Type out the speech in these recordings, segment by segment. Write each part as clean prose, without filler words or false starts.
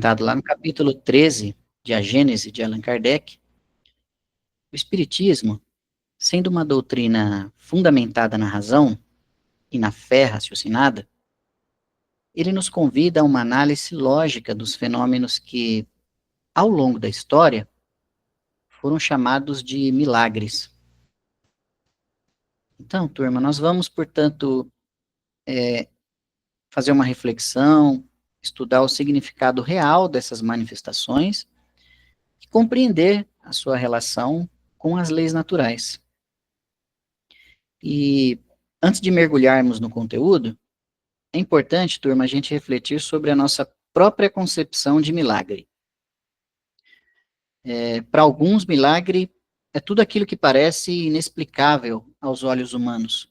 Dado lá no capítulo 13 de A Gênese, de Allan Kardec, o Espiritismo, sendo uma doutrina fundamentada na razão e na fé raciocinada, ele nos convida a uma análise lógica dos fenômenos que, ao longo da história, foram chamados de milagres. Então, turma, nós vamos, portanto, fazer uma reflexão, estudar o significado real dessas manifestações e compreender a sua relação com as leis naturais. E antes de mergulharmos no conteúdo, é importante, turma, a gente refletir sobre a nossa própria concepção de milagre. Para alguns, milagre é tudo aquilo que parece inexplicável aos olhos humanos.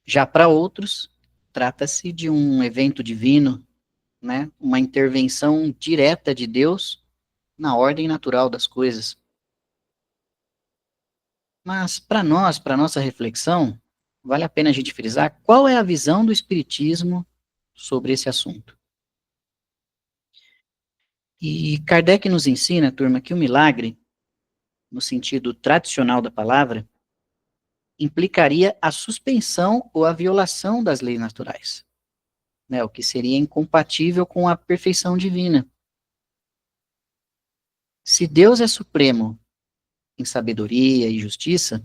Já para outros, trata-se de um evento divino, né, uma intervenção direta de Deus na ordem natural das coisas. Mas para nós, para nossa reflexão, vale a pena a gente frisar qual é a visão do Espiritismo sobre esse assunto. E Kardec nos ensina, turma, que o milagre, no sentido tradicional da palavra, implicaria a suspensão ou a violação das leis naturais, né, o que seria incompatível com a perfeição divina. Se Deus é supremo em sabedoria e justiça,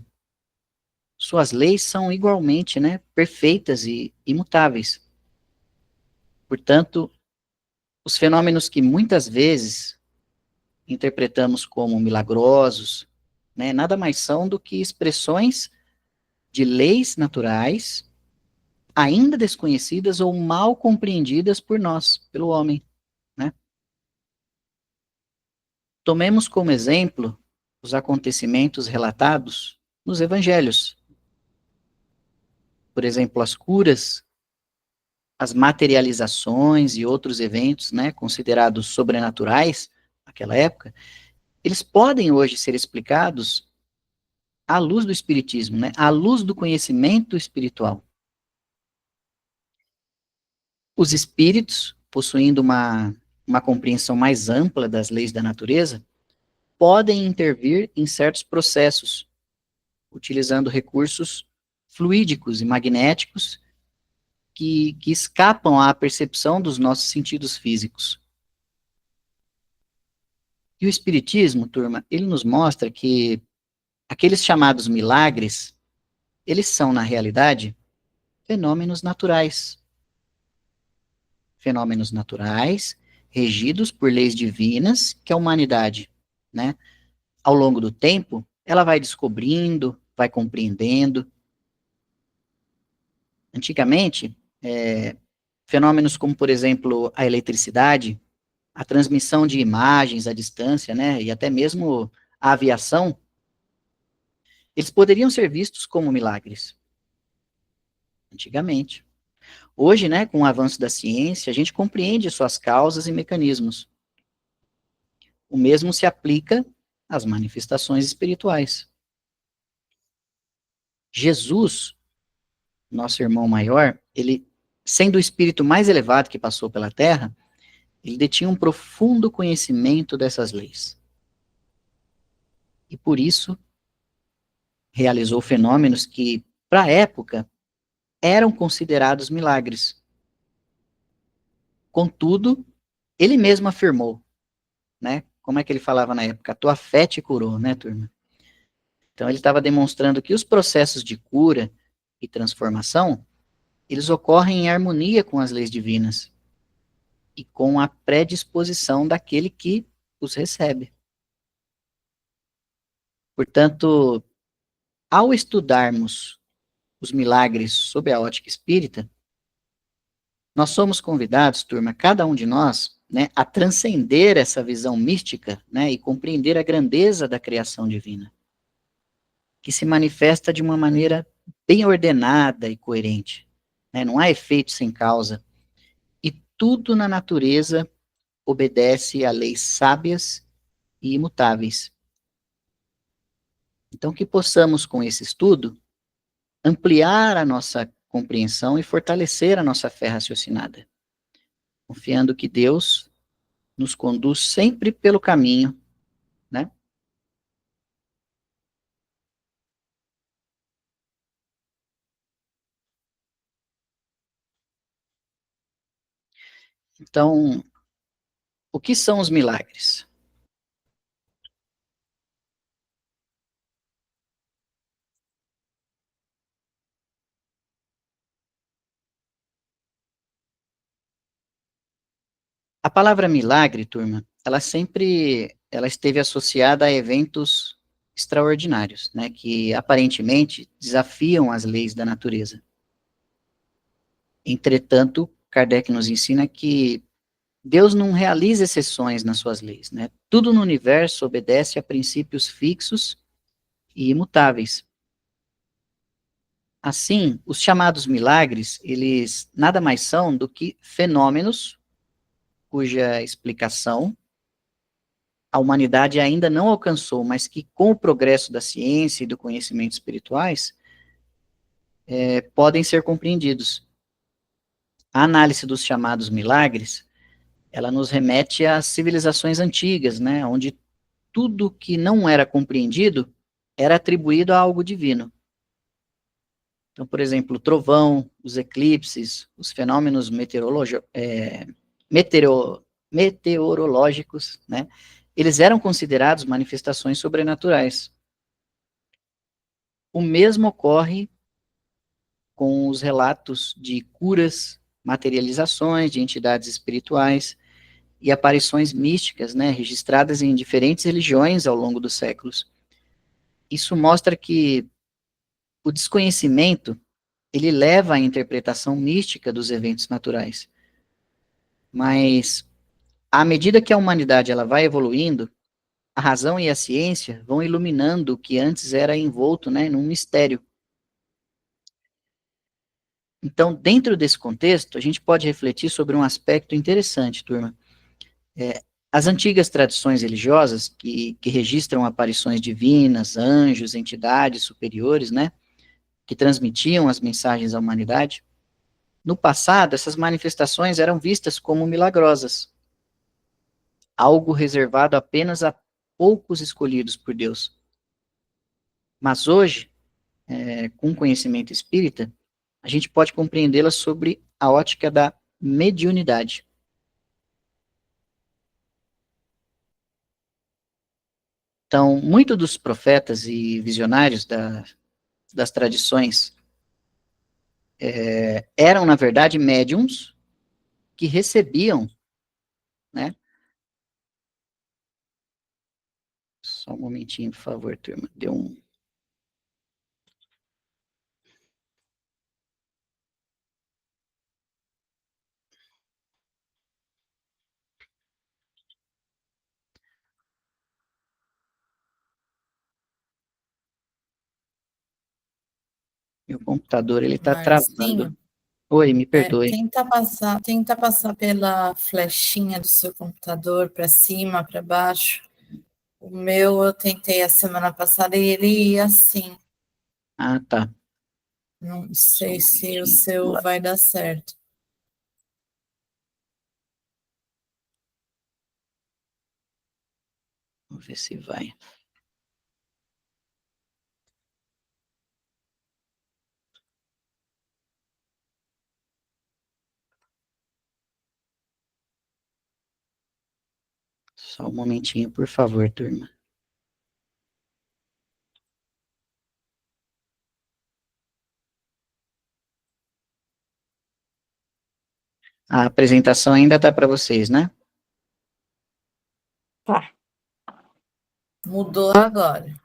suas leis são igualmente, né, perfeitas e imutáveis. Portanto, os fenômenos que muitas vezes interpretamos como milagrosos, né, nada mais são do que expressões de leis naturais ainda desconhecidas ou mal compreendidas por nós, pelo homem, né? Tomemos como exemplo os acontecimentos relatados nos evangelhos. Por exemplo, as curas, as materializações e outros eventos, né, considerados sobrenaturais naquela época, eles podem hoje ser explicados à luz do espiritismo, né, à luz do conhecimento espiritual. Os espíritos, possuindo uma compreensão mais ampla das leis da natureza, podem intervir em certos processos, utilizando recursos fluídicos e magnéticos que escapam à percepção dos nossos sentidos físicos. E o Espiritismo, turma, ele nos mostra que aqueles chamados milagres, eles são, na realidade, fenômenos naturais. Fenômenos naturais, regidos por leis divinas, que a humanidade, né, ao longo do tempo, ela vai descobrindo, vai compreendendo. Antigamente, fenômenos como, por exemplo, a eletricidade, a transmissão de imagens à distância, né, e até mesmo a aviação, eles poderiam ser vistos como milagres, antigamente. Hoje, né, com o avanço da ciência, a gente compreende suas causas e mecanismos. O mesmo se aplica às manifestações espirituais. Jesus, nosso irmão maior, ele, sendo o espírito mais elevado que passou pela Terra, ele detinha um profundo conhecimento dessas leis. E por isso, realizou fenômenos que, para a época, eram considerados milagres. Contudo, ele mesmo afirmou, né? Como é que ele falava na época? A tua fé te curou, né, turma? Então, ele estava demonstrando que os processos de cura e transformação, eles ocorrem em harmonia com as leis divinas e com a predisposição daquele que os recebe. Portanto, ao estudarmos os milagres sob a ótica espírita, nós somos convidados, turma, cada um de nós, né, a transcender essa visão mística, né, e compreender a grandeza da criação divina, que se manifesta de uma maneira bem ordenada e coerente, né, não há efeito sem causa, e tudo na natureza obedece a leis sábias e imutáveis. Então, que possamos, com esse estudo, ampliar a nossa compreensão e fortalecer a nossa fé raciocinada. confiando que Deus nos conduz sempre pelo caminho, né? Então, o que são os milagres? A palavra milagre, turma, ela esteve associada a eventos extraordinários, né, que aparentemente desafiam as leis da natureza. Entretanto, Kardec nos ensina que Deus não realiza exceções nas suas leis, né? Tudo no universo obedece a princípios fixos e imutáveis. Assim, os chamados milagres, eles nada mais são do que fenômenos cuja explicação a humanidade ainda não alcançou, mas que com o progresso da ciência e do conhecimento espirituais, podem ser compreendidos. A análise dos chamados milagres, ela nos remete às civilizações antigas, né, onde tudo que não era compreendido era atribuído a algo divino. Então, por exemplo, o trovão, os eclipses, os fenômenos meteorológicos, né, eles eram considerados manifestações sobrenaturais. O mesmo ocorre com os relatos de curas, materializações de entidades espirituais e aparições místicas, né, registradas em diferentes religiões ao longo dos séculos. Isso mostra que o desconhecimento ele leva à interpretação mística dos eventos naturais. Mas à medida que a humanidade ela vai evoluindo, a razão e a ciência vão iluminando o que antes era envolto, né, num mistério. Então, dentro desse contexto, a gente pode refletir sobre um aspecto interessante, turma. As antigas tradições religiosas, que registram aparições divinas, anjos, entidades superiores, né, que transmitiam as mensagens à humanidade, no passado, essas manifestações eram vistas como milagrosas, algo reservado apenas a poucos escolhidos por Deus. Mas hoje, com conhecimento espírita, a gente pode compreendê-las sobre a ótica da mediunidade. Então, muitos dos profetas e visionários das tradições eram, na verdade, médiums que recebiam, né? Só um momentinho, por favor, turma. Deu um. Meu computador, ele está travando. Marcinho, Oi, me perdoe. tenta passar pela flechinha do seu computador para cima, para baixo. O meu eu tentei a semana passada e ele ia assim. Ah, tá. Não Só um sei se o momentinho. Vamos seu lá. vai dar certo. Vamos ver se vai. Só um momentinho, por favor, turma. A apresentação ainda está para vocês, né? Tá. Mudou agora.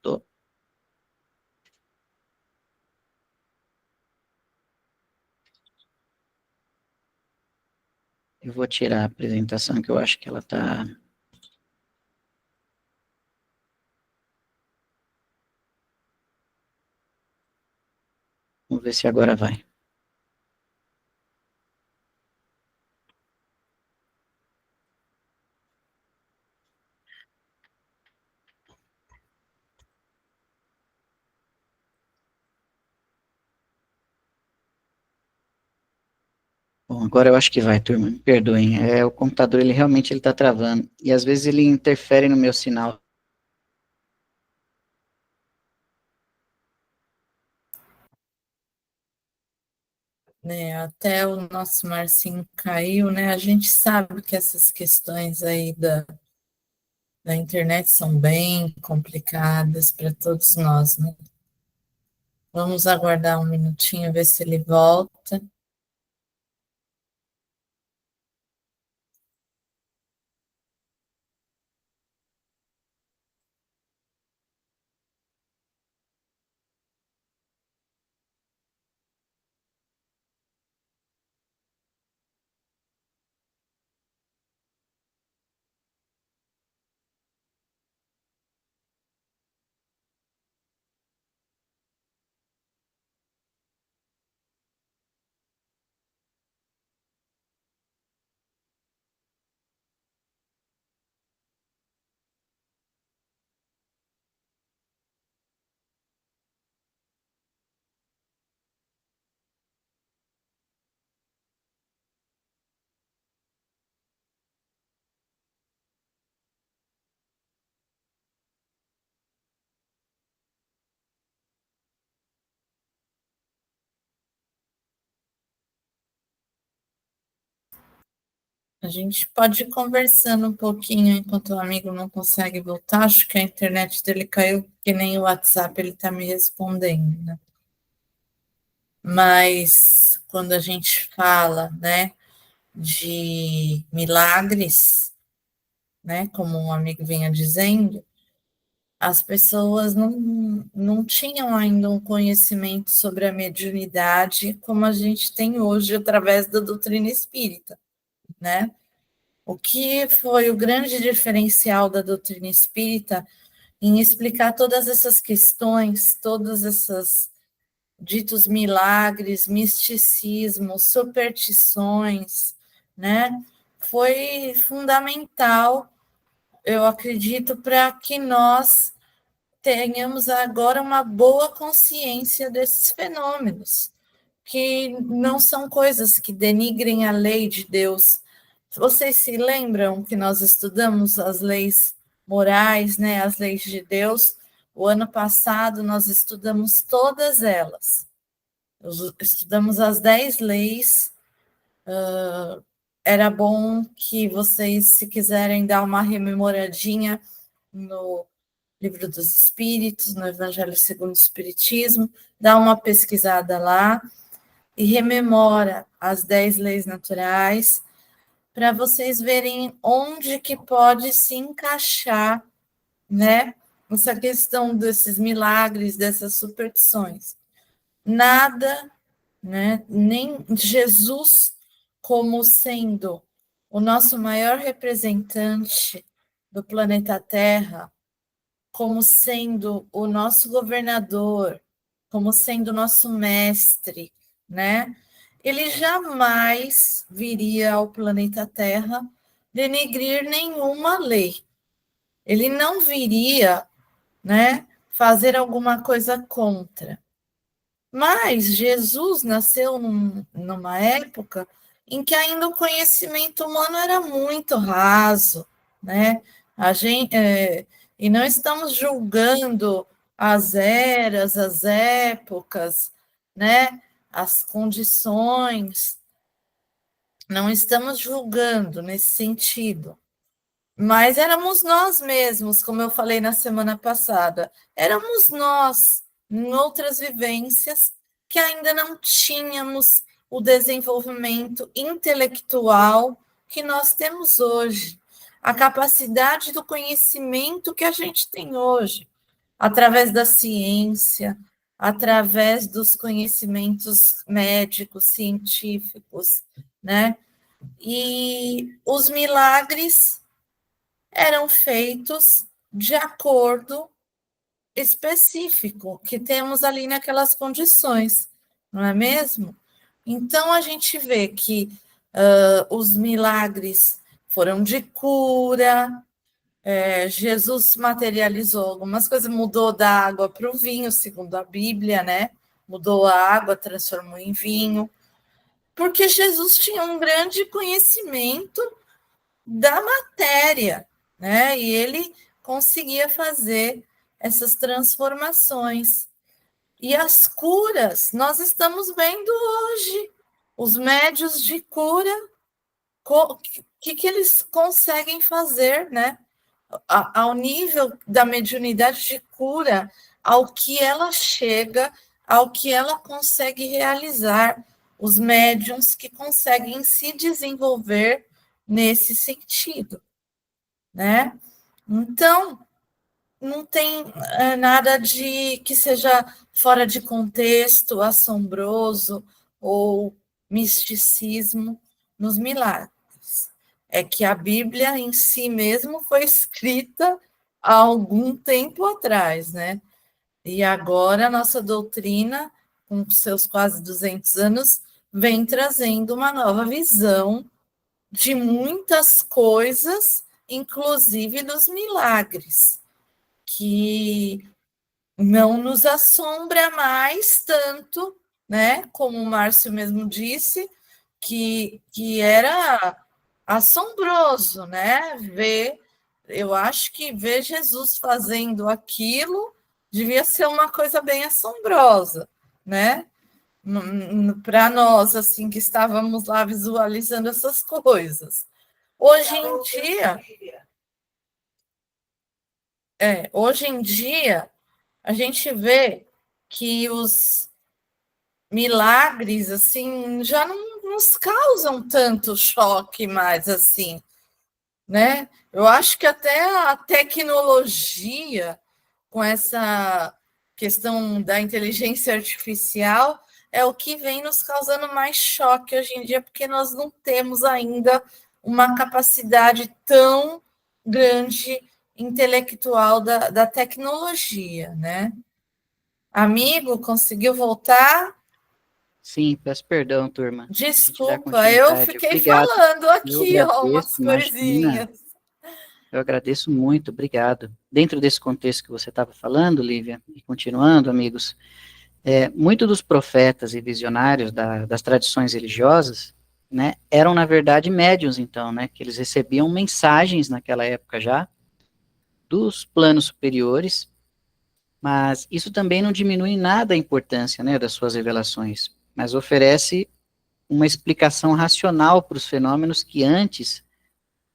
Tô. Eu vou tirar a apresentação que eu acho que ela está. Vamos ver se agora vai. Bom, agora eu acho que vai, turma. Me perdoem. O computador, ele realmente está travando. E às vezes ele interfere no meu sinal. Né, até o nosso Marcinho caiu, né? A gente sabe que essas questões aí da internet são bem complicadas para todos nós, né? Vamos aguardar um minutinho, ver se ele volta. A gente pode ir conversando um pouquinho enquanto o amigo não consegue voltar. Acho que a internet dele caiu, que nem o WhatsApp ele está me respondendo, né? Mas quando a gente fala, né, de milagres, né, como um amigo vinha dizendo, as pessoas não tinham ainda um conhecimento sobre a mediunidade como a gente tem hoje através da doutrina espírita, né? O que foi o grande diferencial da doutrina espírita em explicar todas essas questões, todas essas ditos milagres, misticismo, superstições, né? Foi fundamental, eu acredito, para que nós tenhamos agora uma boa consciência desses fenômenos, que não são coisas que denigrem a lei de Deus. Vocês se lembram que nós estudamos as leis morais, né, as leis de Deus? O ano passado nós estudamos todas elas. Estudamos as 10 leis. Era bom que vocês, se quiserem dar uma rememoradinha no Livro dos Espíritos, no Evangelho segundo o Espiritismo, dá uma pesquisada lá e rememora as 10 leis naturais, para vocês verem onde que pode se encaixar, né, essa questão desses milagres, dessas superstições. Nada, né, nem Jesus como sendo o nosso maior representante do planeta Terra, como sendo o nosso governador, como sendo o nosso mestre, né? Ele jamais viria ao planeta Terra denegrir nenhuma lei. Ele não viria, né, fazer alguma coisa contra. Mas Jesus nasceu numa época em que ainda o conhecimento humano era muito raso, né? A gente, e não estamos julgando as eras, as épocas, né? As condições, não estamos julgando nesse sentido. Mas éramos nós mesmos, como eu falei na semana passada, éramos nós, em outras vivências, que ainda não tínhamos o desenvolvimento intelectual que nós temos hoje, a capacidade do conhecimento que a gente tem hoje, através da ciência, através dos conhecimentos médicos, científicos, né? E os milagres eram feitos de acordo específico que temos ali naquelas condições, não é mesmo? Então a gente vê que os milagres foram de cura, Jesus materializou algumas coisas, mudou da água para o vinho, segundo a Bíblia, né? Mudou a água, transformou em vinho. porque Jesus tinha um grande conhecimento da matéria, né? E ele conseguia fazer essas transformações. E as curas, nós estamos vendo hoje, os médios de cura, o que eles conseguem fazer, né? Ao nível da mediunidade de cura, ao que ela chega, ao que ela consegue realizar, os médiums que conseguem se desenvolver nesse sentido, né? Então, não tem nada de que seja fora de contexto, assombroso ou misticismo nos milagres. É que a Bíblia em si mesmo foi escrita há algum tempo atrás, né? E agora a nossa doutrina, com seus quase 200 anos, vem trazendo uma nova visão de muitas coisas, inclusive dos milagres, que não nos assombra mais tanto, né? Como o Márcio mesmo disse, que era assombroso, né? Eu acho que ver Jesus fazendo aquilo devia ser uma coisa bem assombrosa, né? Para nós, assim, que estávamos lá visualizando essas coisas. Hoje em dia, a gente vê que os milagres, assim, já não nos causam tanto choque mais, assim, né? Eu acho que até a tecnologia, com essa questão da inteligência artificial, é o que vem nos causando mais choque hoje em dia, porque nós não temos ainda uma capacidade tão grande intelectual da tecnologia, né? Amigo, conseguiu voltar? Sim, peço perdão, turma. A gente dá Desculpa, eu continuidade. fiquei Obrigado. falando Eu aqui, ó, agradeço, umas imagina. coisinhas. Eu agradeço muito, obrigado. Dentro desse contexto que você estava falando, Lívia, e continuando, amigos, muito dos profetas e visionários das tradições religiosas, né, eram, na verdade, médiuns, então, né, que eles recebiam mensagens naquela época já, dos planos superiores, mas isso também não diminui em nada a importância, né, das suas revelações, mas oferece uma explicação racional para os fenômenos que antes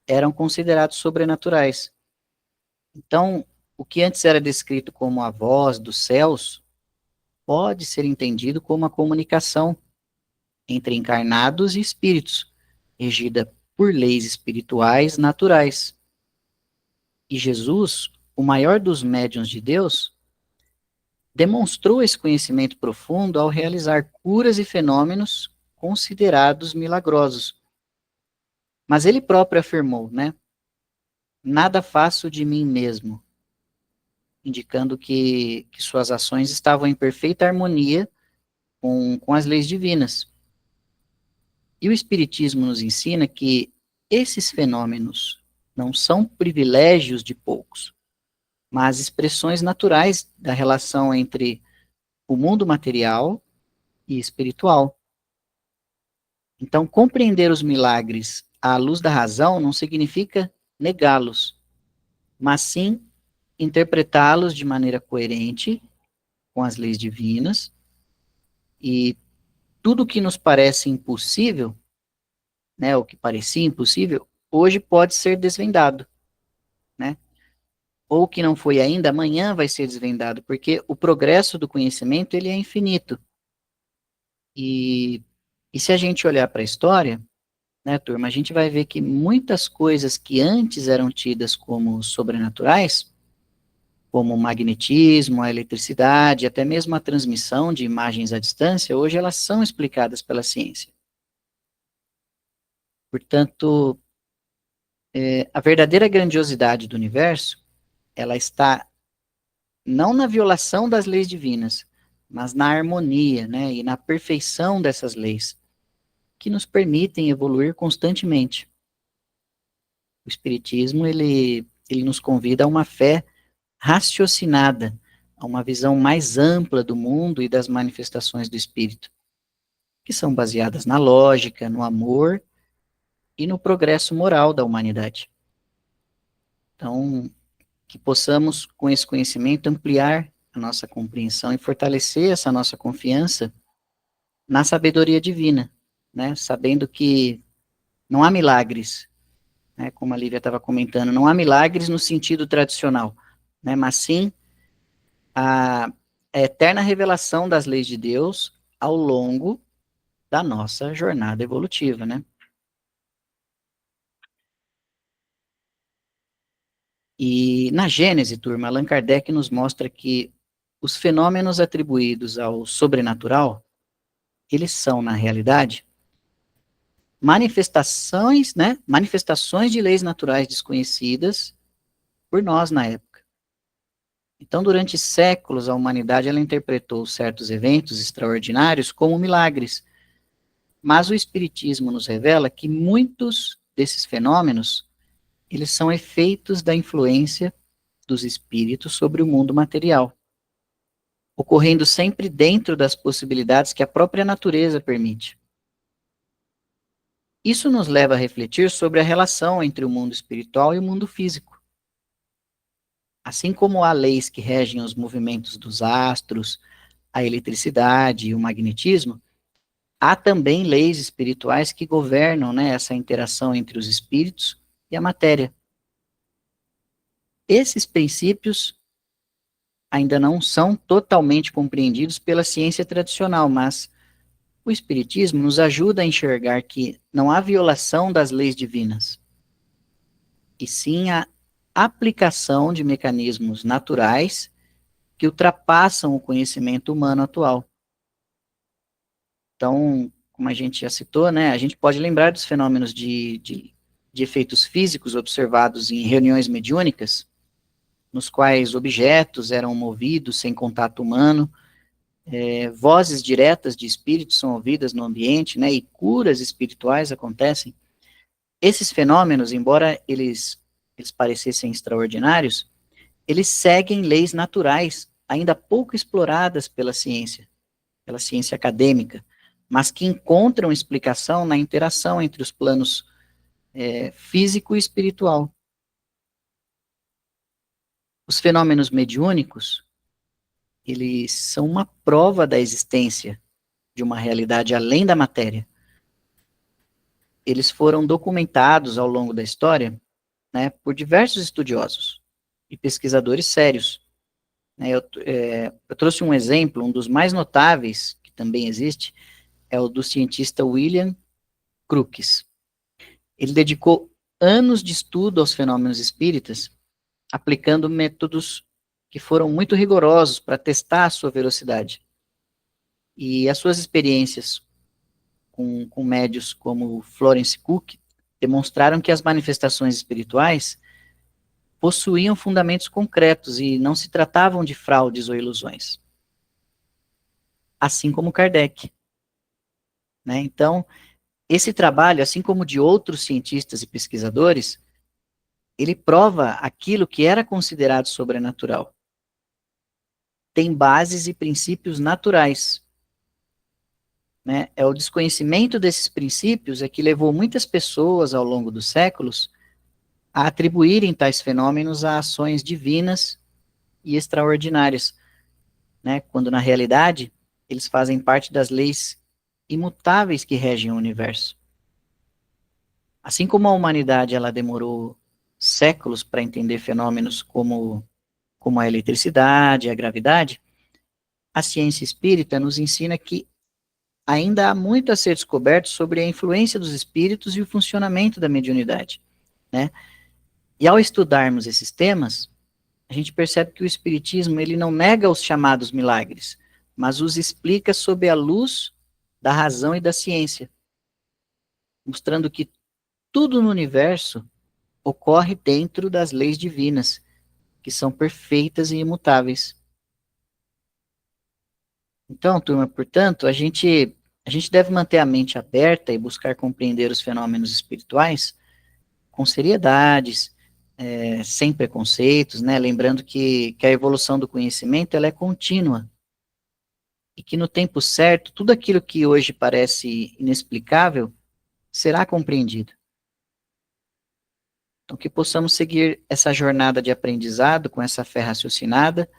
eram considerados sobrenaturais. Então, o que antes era descrito como a voz dos céus pode ser entendido como a comunicação entre encarnados e espíritos, regida por leis espirituais naturais. E Jesus, o maior dos médiuns de Deus, demonstrou esse conhecimento profundo ao realizar curas e fenômenos considerados milagrosos. Mas ele próprio afirmou, né? Nada faço de mim mesmo, indicando que suas ações estavam em perfeita harmonia com as leis divinas. E o Espiritismo nos ensina que esses fenômenos não são privilégios de poucos, mas expressões naturais da relação entre o mundo material e espiritual. Então, compreender os milagres à luz da razão não significa negá-los, mas sim interpretá-los de maneira coerente com as leis divinas, e tudo que nos parece impossível, né, o que parecia impossível, hoje pode ser desvendado, né? Ou que não foi ainda, amanhã vai ser desvendado, porque o progresso do conhecimento, ele é infinito. E, e se a gente olhar para a história, né, turma, a gente vai ver que muitas coisas que antes eram tidas como sobrenaturais, como o magnetismo, a eletricidade, até mesmo a transmissão de imagens à distância, hoje elas são explicadas pela ciência. Portanto, a verdadeira grandiosidade do universo, ela está não na violação das leis divinas, mas na harmonia, né, e na perfeição dessas leis, que nos permitem evoluir constantemente. O Espiritismo, ele nos convida a uma fé raciocinada, a uma visão mais ampla do mundo e das manifestações do Espírito, que são baseadas na lógica, no amor e no progresso moral da humanidade. Então, que possamos, com esse conhecimento, ampliar a nossa compreensão e fortalecer essa nossa confiança na sabedoria divina, né? Sabendo que não há milagres, né? Como a Lívia estava comentando, não há milagres no sentido tradicional, né? Mas sim a eterna revelação das leis de Deus ao longo da nossa jornada evolutiva, né? E na Gênese, turma, Allan Kardec nos mostra que os fenômenos atribuídos ao sobrenatural, eles são, na realidade, manifestações, né? Manifestações de leis naturais desconhecidas por nós na época. Então, durante séculos, a humanidade ela interpretou certos eventos extraordinários como milagres, mas o Espiritismo nos revela que muitos desses fenômenos, eles são efeitos da influência dos espíritos sobre o mundo material, ocorrendo sempre dentro das possibilidades que a própria natureza permite. Isso nos leva a refletir sobre a relação entre o mundo espiritual e o mundo físico. Assim como há leis que regem os movimentos dos astros, a eletricidade e o magnetismo, há também leis espirituais que governam, né, essa interação entre os espíritos e a matéria. Esses princípios ainda não são totalmente compreendidos pela ciência tradicional, mas o Espiritismo nos ajuda a enxergar que não há violação das leis divinas, e sim a aplicação de mecanismos naturais que ultrapassam o conhecimento humano atual. Então, como a gente já citou, né, a gente pode lembrar dos fenômenos de efeitos físicos observados em reuniões mediúnicas, nos quais objetos eram movidos sem contato humano, vozes diretas de espíritos são ouvidas no ambiente, né, e curas espirituais acontecem. Esses fenômenos, embora eles parecessem extraordinários, eles seguem leis naturais, ainda pouco exploradas pela ciência acadêmica, mas que encontram explicação na interação entre os planos físico e espiritual. Os fenômenos mediúnicos, eles são uma prova da existência de uma realidade além da matéria. Eles foram documentados ao longo da história, né, por diversos estudiosos e pesquisadores sérios. Eu trouxe um exemplo, um dos mais notáveis, que também existe, é o do cientista William Crookes. Ele dedicou anos de estudo aos fenômenos espíritas, aplicando métodos que foram muito rigorosos para testar a sua veracidade. E as suas experiências com médios como Florence Cook demonstraram que as manifestações espirituais possuíam fundamentos concretos e não se tratavam de fraudes ou ilusões. Assim como Kardec. Né? Então, esse trabalho, assim como de outros cientistas e pesquisadores, ele prova aquilo que era considerado sobrenatural. Tem bases e princípios naturais. Né? É o desconhecimento desses princípios é que levou muitas pessoas ao longo dos séculos a atribuírem tais fenômenos a ações divinas e extraordinárias, né? Quando na realidade eles fazem parte das leis imutáveis que regem o universo. Assim como a humanidade ela demorou séculos para entender fenômenos como a eletricidade, a gravidade, a ciência espírita nos ensina que ainda há muito a ser descoberto sobre a influência dos espíritos e o funcionamento da mediunidade, né? E ao estudarmos esses temas, a gente percebe que o espiritismo ele não nega os chamados milagres, mas os explica sob a luz da razão e da ciência, mostrando que tudo no universo ocorre dentro das leis divinas, que são perfeitas e imutáveis. Então, turma, portanto, a gente deve manter a mente aberta e buscar compreender os fenômenos espirituais com seriedades, sem preconceitos, né? Lembrando que a evolução do conhecimento ela é contínua e que no tempo certo, tudo aquilo que hoje parece inexplicável será compreendido. Então, que possamos seguir essa jornada de aprendizado com essa fé raciocinada,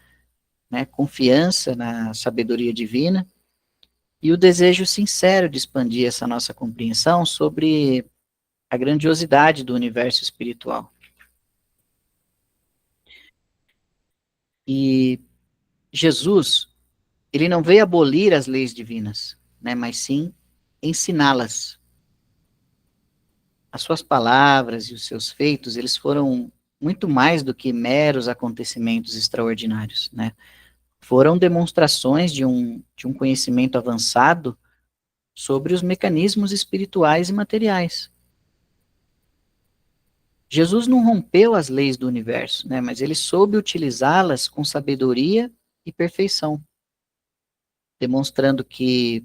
né, confiança na sabedoria divina e o desejo sincero de expandir essa nossa compreensão sobre a grandiosidade do universo espiritual. E Jesus, ele não veio abolir as leis divinas, né, mas sim ensiná-las. As suas palavras e os seus feitos, eles foram muito mais do que meros acontecimentos extraordinários, né? Foram demonstrações de um conhecimento avançado sobre os mecanismos espirituais e materiais. Jesus não rompeu as leis do universo, né, mas ele soube utilizá-las com sabedoria e perfeição, demonstrando que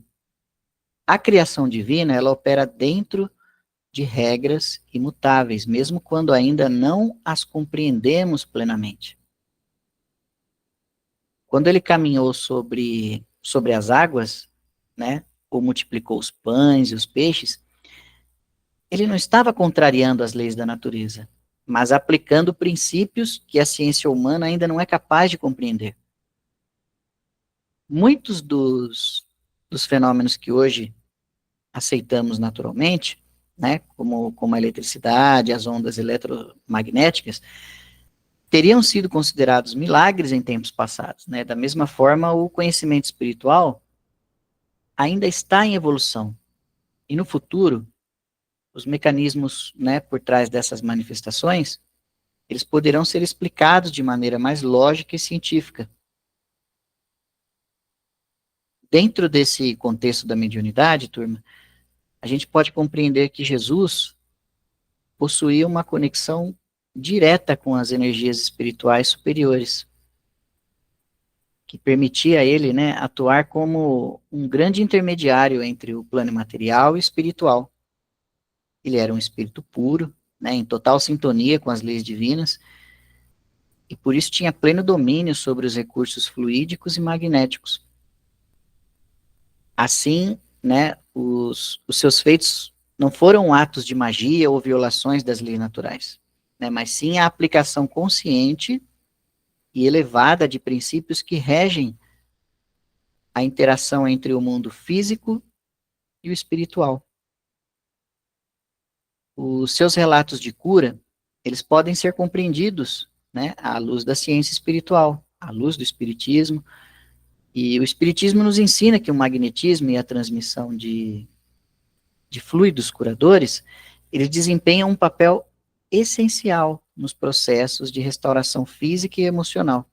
a criação divina, ela opera dentro de regras imutáveis, mesmo quando ainda não as compreendemos plenamente. Quando ele caminhou sobre as águas, né, ou multiplicou os pães e os peixes, ele não estava contrariando as leis da natureza, mas aplicando princípios que a ciência humana ainda não é capaz de compreender. Muitos dos fenômenos que hoje aceitamos naturalmente, né, como a eletricidade, as ondas eletromagnéticas, teriam sido considerados milagres em tempos passados, né? Da mesma forma, o conhecimento espiritual ainda está em evolução. E no futuro, os mecanismos, né, por trás dessas manifestações, eles poderão ser explicados de maneira mais lógica e científica. Dentro desse contexto da mediunidade, turma, a gente pode compreender que Jesus possuía uma conexão direta com as energias espirituais superiores, que permitia a ele, né, atuar como um grande intermediário entre o plano material e espiritual. Ele era um espírito puro, né, em total sintonia com as leis divinas, e por isso tinha pleno domínio sobre os recursos fluídicos e magnéticos. Assim, né, os seus feitos não foram atos de magia ou violações das leis naturais, né, mas sim a aplicação consciente e elevada de princípios que regem a interação entre o mundo físico e o espiritual. Os seus relatos de cura, eles podem ser compreendidos, né, à luz da ciência espiritual, à luz do espiritismo, e o espiritismo nos ensina que o magnetismo e a transmissão de fluidos curadores, eles desempenham um papel essencial nos processos de restauração física e emocional.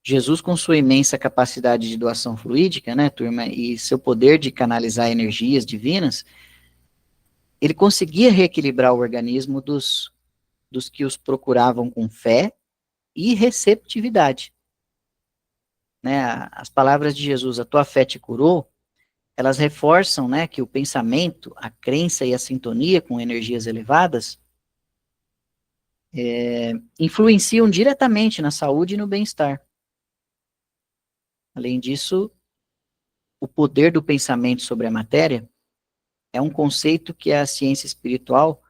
Jesus, com sua imensa capacidade de doação fluídica, né, turma, e seu poder de canalizar energias divinas, ele conseguia reequilibrar o organismo dos que os procuravam com fé e receptividade. Né, as palavras de Jesus, a tua fé te curou, elas reforçam, né, que o pensamento, a crença e a sintonia com energias elevadas influenciam diretamente na saúde e no bem-estar. Além disso, o poder do pensamento sobre a matéria é um conceito que a ciência espiritual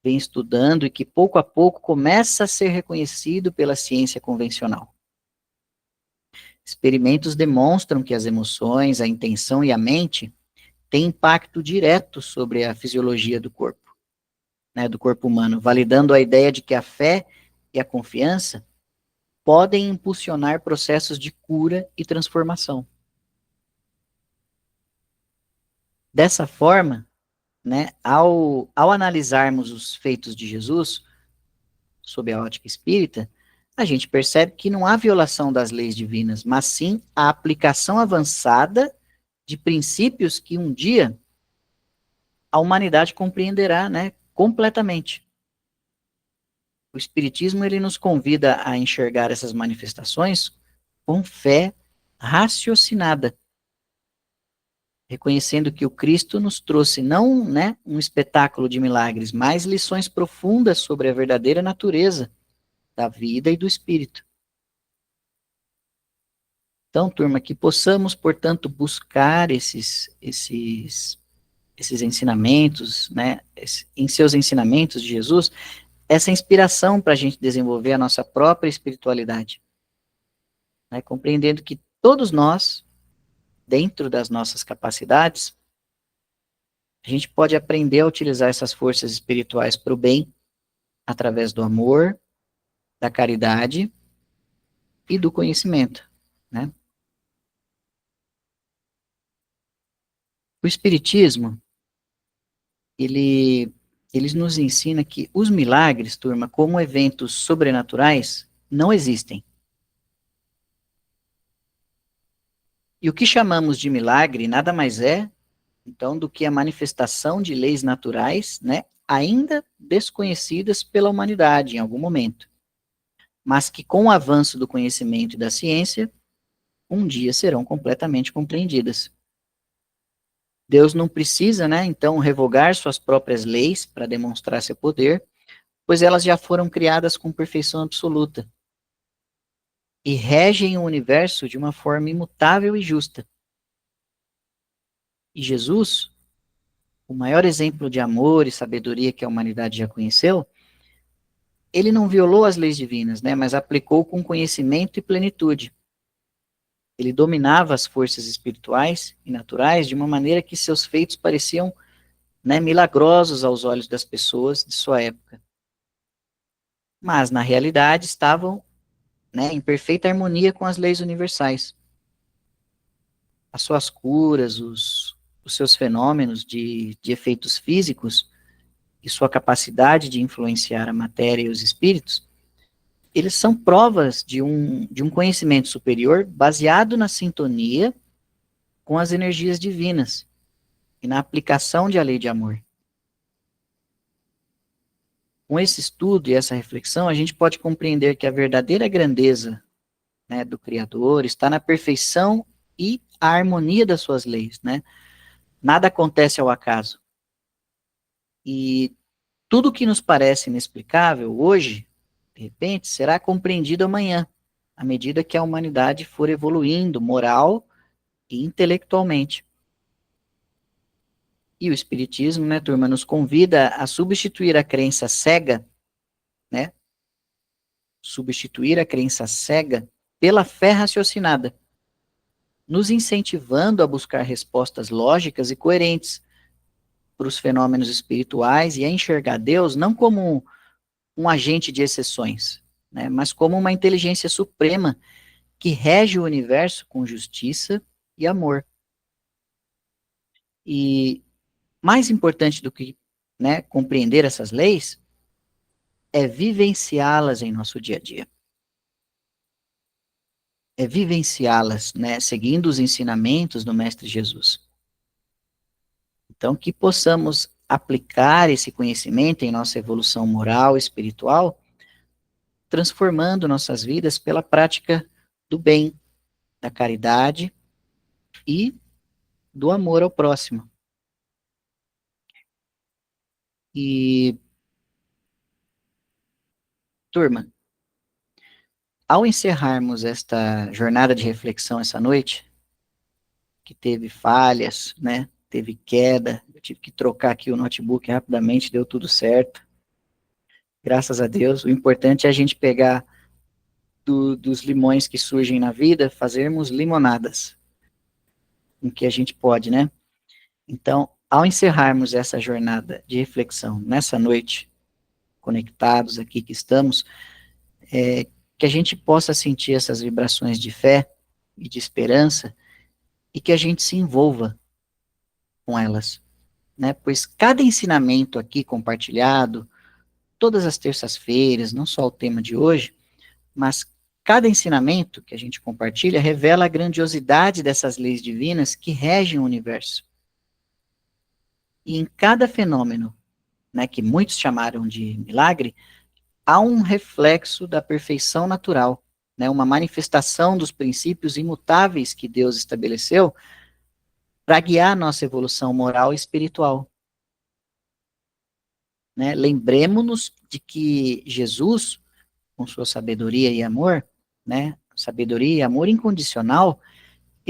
vem estudando e que pouco a pouco começa a ser reconhecido pela ciência convencional. Experimentos demonstram que as emoções, a intenção e a mente têm impacto direto sobre a fisiologia do corpo, né, do corpo humano, validando a ideia de que a fé e a confiança podem impulsionar processos de cura e transformação. Dessa forma, né, ao analisarmos os feitos de Jesus, sob a ótica espírita, a gente percebe que não há violação das leis divinas, mas sim a aplicação avançada de princípios que um dia a humanidade compreenderá, né, completamente. O Espiritismo, ele nos convida a enxergar essas manifestações com fé raciocinada, reconhecendo que o Cristo nos trouxe não, né, um espetáculo de milagres, mas lições profundas sobre a verdadeira natureza da vida e do espírito. Então, turma, que possamos, portanto, buscar esses ensinamentos, né, em seus ensinamentos de Jesus, essa inspiração para a gente desenvolver a nossa própria espiritualidade, né, compreendendo que todos nós, dentro das nossas capacidades, a gente pode aprender a utilizar essas forças espirituais para o bem, através do amor, da caridade e do conhecimento, né? O Espiritismo, ele nos ensina que os milagres, turma, como eventos sobrenaturais, não existem. E o que chamamos de milagre nada mais é, então, do que a manifestação de leis naturais, né, ainda desconhecidas pela humanidade em algum momento, mas que com o avanço do conhecimento e da ciência, um dia serão completamente compreendidas. Deus não precisa, né, então, revogar suas próprias leis para demonstrar seu poder, pois elas já foram criadas com perfeição absoluta e regem o universo de uma forma imutável e justa. E Jesus, o maior exemplo de amor e sabedoria que a humanidade já conheceu, ele não violou as leis divinas, né, mas aplicou com conhecimento e plenitude. Ele dominava as forças espirituais e naturais de uma maneira que seus feitos pareciam, né, milagrosos aos olhos das pessoas de sua época. Mas, na realidade, estavam, né, em perfeita harmonia com as leis universais. As suas curas, os seus fenômenos de efeitos físicos e sua capacidade de influenciar a matéria e os espíritos, eles são provas de um conhecimento superior baseado na sintonia com as energias divinas e na aplicação de a lei de amor. Com esse estudo e essa reflexão, a gente pode compreender que a verdadeira grandeza, né, do Criador está na perfeição e a harmonia das suas leis, né? Nada acontece ao acaso. E tudo que nos parece inexplicável hoje, de repente, será compreendido amanhã, à medida que a humanidade for evoluindo moral e intelectualmente. E o Espiritismo, né, turma, nos convida a substituir a crença cega, né? Substituir a crença cega pela fé raciocinada, nos incentivando a buscar respostas lógicas e coerentes para os fenômenos espirituais e a enxergar Deus não como um agente de exceções, né, mas como uma inteligência suprema que rege o universo com justiça e amor. E mais importante do que, né, compreender essas leis é vivenciá-las em nosso dia a dia. É vivenciá-las, né, seguindo os ensinamentos do Mestre Jesus. Então, que possamos aplicar esse conhecimento em nossa evolução moral e espiritual, transformando nossas vidas pela prática do bem, da caridade e do amor ao próximo. E, turma, ao encerrarmos esta jornada de reflexão essa noite, que teve falhas, né, teve queda, eu tive que trocar aqui o notebook rapidamente, deu tudo certo, graças a Deus. O importante é a gente pegar dos limões que surgem na vida, fazermos limonadas, com que a gente pode, né? Então, ao encerrarmos essa jornada de reflexão nessa noite, conectados aqui que estamos, que a gente possa sentir essas vibrações de fé e de esperança e que a gente se envolva com elas, né? Pois cada ensinamento aqui compartilhado, todas as terças-feiras, não só o tema de hoje, mas cada ensinamento que a gente compartilha revela a grandiosidade dessas leis divinas que regem o universo. E em cada fenômeno, né, que muitos chamaram de milagre, há um reflexo da perfeição natural, né, uma manifestação dos princípios imutáveis que Deus estabeleceu para guiar a nossa evolução moral e espiritual. Né? Lembremos-nos de que Jesus, com sua sabedoria e amor, né, sabedoria e amor incondicional,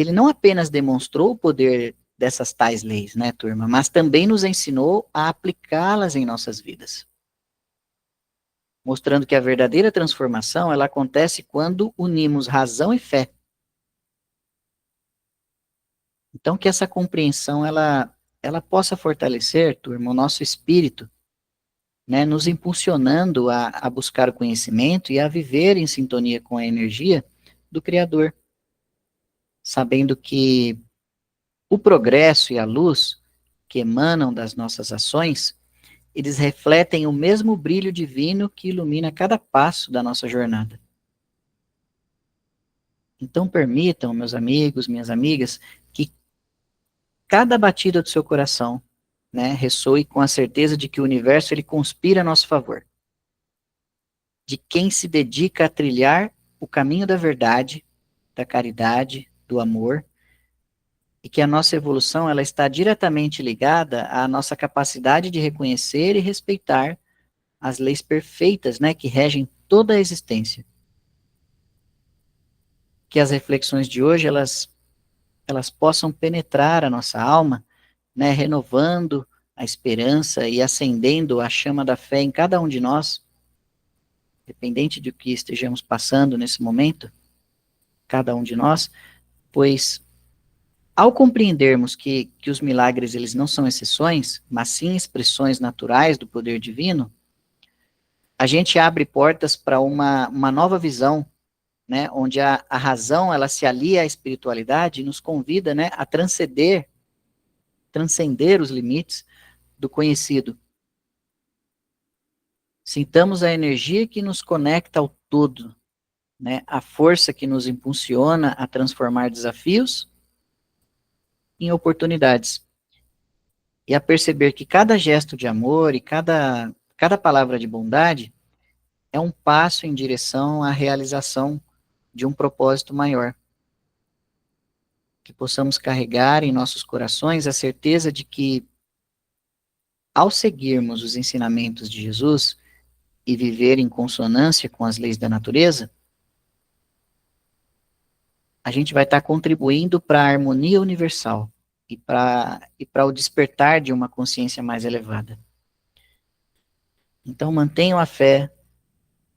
ele não apenas demonstrou o poder dessas tais leis, né, turma, mas também nos ensinou a aplicá-las em nossas vidas, mostrando que a verdadeira transformação, ela acontece quando unimos razão e fé. Então, que essa compreensão, ela possa fortalecer, turma, o nosso espírito, né, nos impulsionando a buscar o conhecimento e a viver em sintonia com a energia do Criador, sabendo que o progresso e a luz que emanam das nossas ações, eles refletem o mesmo brilho divino que ilumina cada passo da nossa jornada. Então permitam, meus amigos, minhas amigas, que cada batida do seu coração, né, ressoe com a certeza de que o universo ele conspira a nosso favor, de quem se dedica a trilhar o caminho da verdade, da caridade, do amor, e que a nossa evolução ela está diretamente ligada à nossa capacidade de reconhecer e respeitar as leis perfeitas, né, que regem toda a existência. Que as reflexões de hoje elas possam penetrar a nossa alma, né, renovando a esperança e acendendo a chama da fé em cada um de nós, dependente do que estejamos passando nesse momento, cada um de nós, pois ao compreendermos que os milagres eles não são exceções, mas sim expressões naturais do poder divino, a gente abre portas para uma nova visão, né, onde a razão ela se alia à espiritualidade e nos convida, né, a transcender os limites do conhecido. Sintamos a energia que nos conecta ao todo, né, a força que nos impulsiona a transformar desafios em oportunidades. E a perceber que cada gesto de amor e cada palavra de bondade é um passo em direção à realização de um propósito maior. Que possamos carregar em nossos corações a certeza de que, ao seguirmos os ensinamentos de Jesus e viver em consonância com as leis da natureza, a gente vai estar contribuindo para a harmonia universal e para o despertar de uma consciência mais elevada. Então mantenham a fé,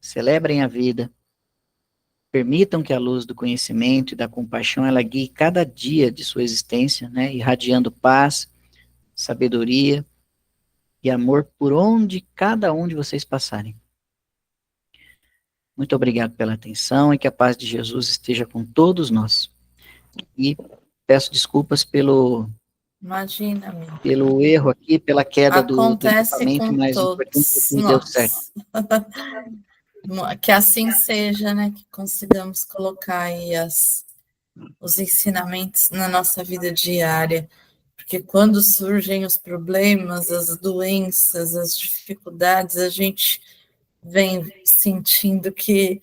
celebrem a vida, permitam que a luz do conhecimento e da compaixão ela guie cada dia de sua existência, né, irradiando paz, sabedoria e amor por onde cada um de vocês passarem. Muito obrigado pela atenção e que a paz de Jesus esteja com todos nós. E peço desculpas Imagina, amigo. pelo erro aqui, pela queda do Acontece equipamento, com mas o todos importante deu certo. Que assim seja, né? Que consigamos colocar aí os ensinamentos na nossa vida diária. Porque quando surgem os problemas, as doenças, as dificuldades, a gente vem sentindo que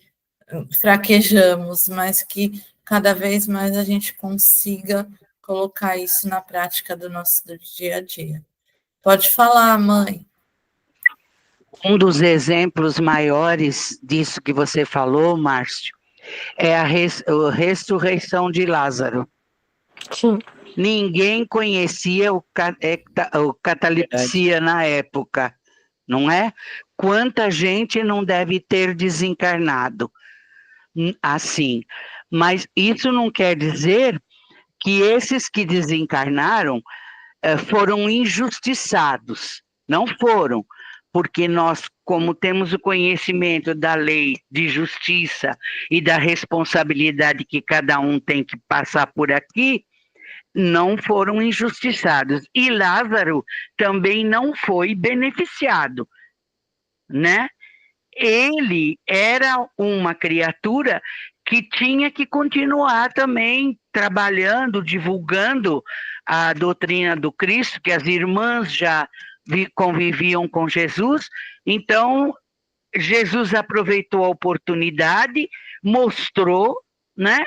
fraquejamos, mas que cada vez mais a gente consiga colocar isso na prática do nosso dia a dia. Pode falar, mãe. Um dos exemplos maiores disso que você falou, Márcio, é a ressurreição de Lázaro. Sim. Ninguém conhecia o catalepsia na época, não é? Quanta gente não deve ter desencarnado assim. Mas isso não quer dizer que esses que desencarnaram foram injustiçados. Não foram. Porque nós, como temos o conhecimento da lei de justiça e da responsabilidade que cada um tem que passar por aqui, não foram injustiçados. E Lázaro também não foi beneficiado, né? Ele era uma criatura que tinha que continuar também trabalhando, divulgando a doutrina do Cristo, que as irmãs já conviviam com Jesus. Então, Jesus aproveitou a oportunidade, mostrou, né,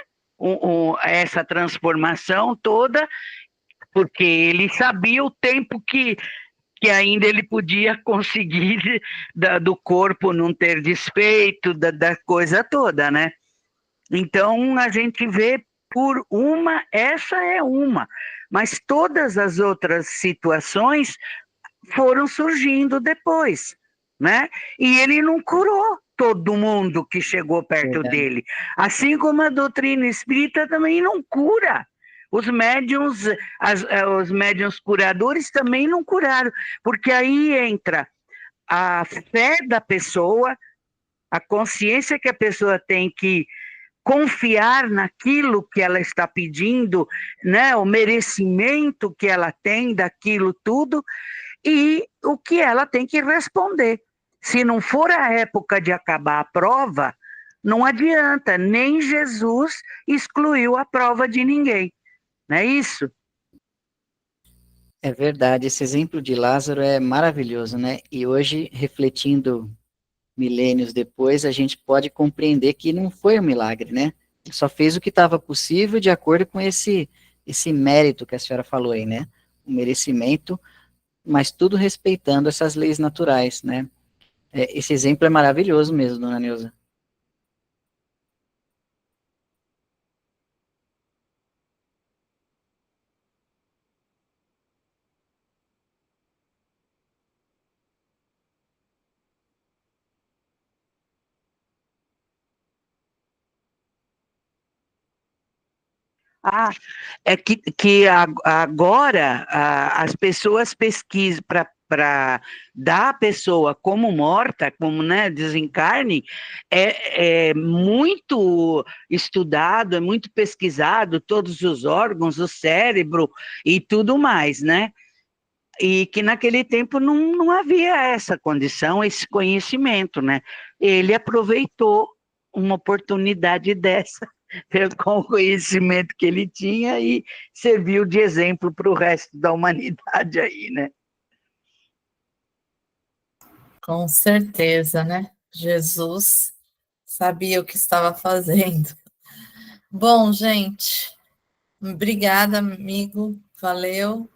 essa transformação toda, porque ele sabia o tempo que ainda ele podia conseguir do corpo não ter despeito, da coisa toda, né? Então, a gente vê por uma, essa é uma, mas todas as outras situações foram surgindo depois, né? E ele não curou todo mundo que chegou perto dele, assim como a doutrina espírita também não cura. Os médiuns, os médiuns curadores também não curaram, porque aí entra a fé da pessoa, a consciência que a pessoa tem que confiar naquilo que ela está pedindo, né, o merecimento que ela tem daquilo tudo e o que ela tem que responder. Se não for a época de acabar a prova, não adianta, nem Jesus excluiu a prova de ninguém. Não é isso? É verdade, esse exemplo de Lázaro é maravilhoso, né? E hoje, refletindo milênios depois, a gente pode compreender que não foi um milagre, né? Ele só fez o que estava possível de acordo com esse mérito que a senhora falou aí, né? O merecimento, mas tudo respeitando essas leis naturais, né? Esse exemplo é maravilhoso mesmo, dona Neuza. Ah, é que agora as pessoas pesquisam para dar a pessoa como morta, como, né, desencarne, é muito estudado, é muito pesquisado, todos os órgãos, o cérebro e tudo mais, né? E que naquele tempo não havia essa condição, esse conhecimento, né? Ele aproveitou uma oportunidade dessa com o conhecimento que ele tinha e serviu de exemplo para o resto da humanidade aí, né? Com certeza, né? Jesus sabia o que estava fazendo. Bom, gente, obrigada, amigo. Valeu.